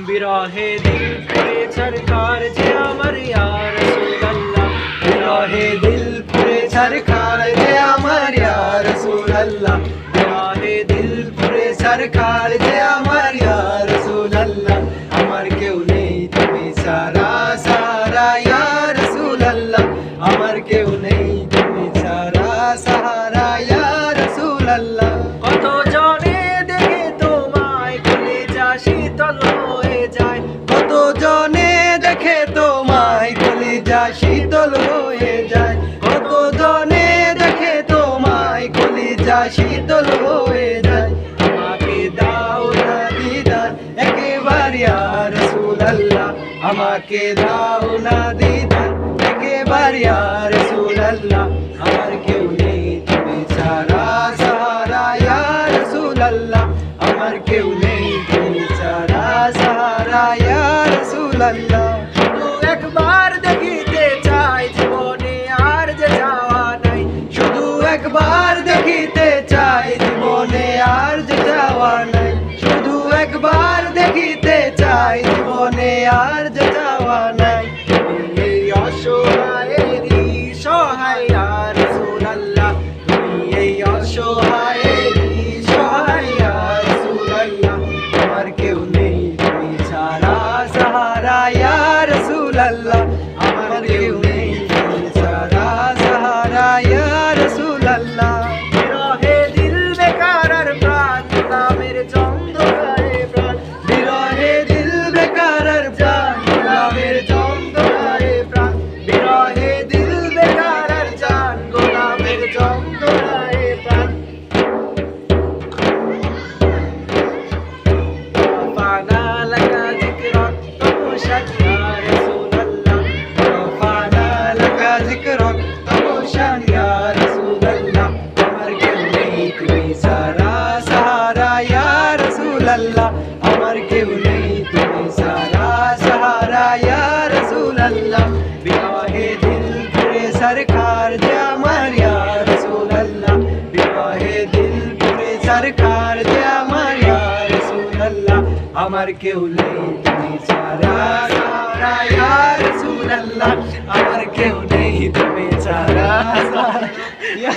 বিরহে দিল পুরে ছারখার যে আমার ইয়া রাসূলুল্লাহ, বিরহে দিল পুরে ছারখার যে আমার ইয়া রাসূলুল্লাহ, বিরহে দিল পুরে ছারখার যে আমার ইয়া রাসূলুল্লাহ। আমার কেউ নেই তুমি ছাড়া সাহারা ইয়া রাসূলুল্লাহ, আমার কেউ নেই তুমি ছাড়া সাহারা ইয়া রাসূলুল্লাহ। কত জনে দেখে তোমায় কলিজা শীতল হয়ে যায়, কত জনে দেখে তোমায় কলিজা শীতল হয়ে যায়, কত জনে দেখে তোমায় কলিজা শীতল হয়ে যায়। আমাকে দাও না দিদার একেবারে ইয়া রাসূলুল্লাহ, আমাকে দাও না দিদার একেবারে ইয়া রাসূলুল্লাহ। আমার কেউ নেই তুমি ছাড়া সাহারা ইয়া রাসূলুল্লাহ, আমার কেউ নেই তুমি ছাড়া সাহারা ইয়া রাসূলুল্লাহ। শুধু একবার দেখিতে চাই জীবনে আর যে যাওয়া নাই, শুধু একবার দেখিতে চাই জীবনে আর যে যাওয়া নাই, শুধু একবার দেখিতে চাই জীবনে আর যে যাওয়া নাই। তুমি এই অসহায়েরই সহায় ইয়া রাসূলুল্লাহ, তুমি এই অসহায়েরই সহায় ইয়া রাসূলুল্লাহ। আমার কেউ নেই তুমি ছাড়া সাহারা ইয়া রাসূলুল্লাহ, আমার কেউ নেই তুমি ছাড়া সাহারা ইয়া রাসূলুল্লাহ। বিরহে দিল বেকার আর প্রাণ গোলামের চন্দ্রগায়ে প্রাণ, বিরহে দিল বেকার আর প্রাণ গোলামের চন্দ্রগায়ে প্রাণ, বিরহে দিল বেকার আর প্রাণ গোলামের চন্দ্রগায়ে প্রাণ। رفعنا لك ذكرك طموشا يا رسول الله، رفعنا لك ذكرك طموشا يا رسول الله। আমার কেউ নেই তুমি ছাড়া সাহারা ইয়া রাসূলুল্লাহ, আমার কেউ নেই তুমি ছাড়া সাহারা ইয়া রাসূলুল্লাহ। বিরহে দিল পুরে সরকার যে আমার ইয়া রাসূলুল্লাহ, বিরহে দিল পুরে সরকার যে আমার ইয়া রাসূলুল্লাহ। আমার কেউ নেই তুমি ছাড়া সাহারা ইয়া রাসূলুল্লাহ, আমার কেউ নেই তুমি ছাড়া সাহারা ইয়া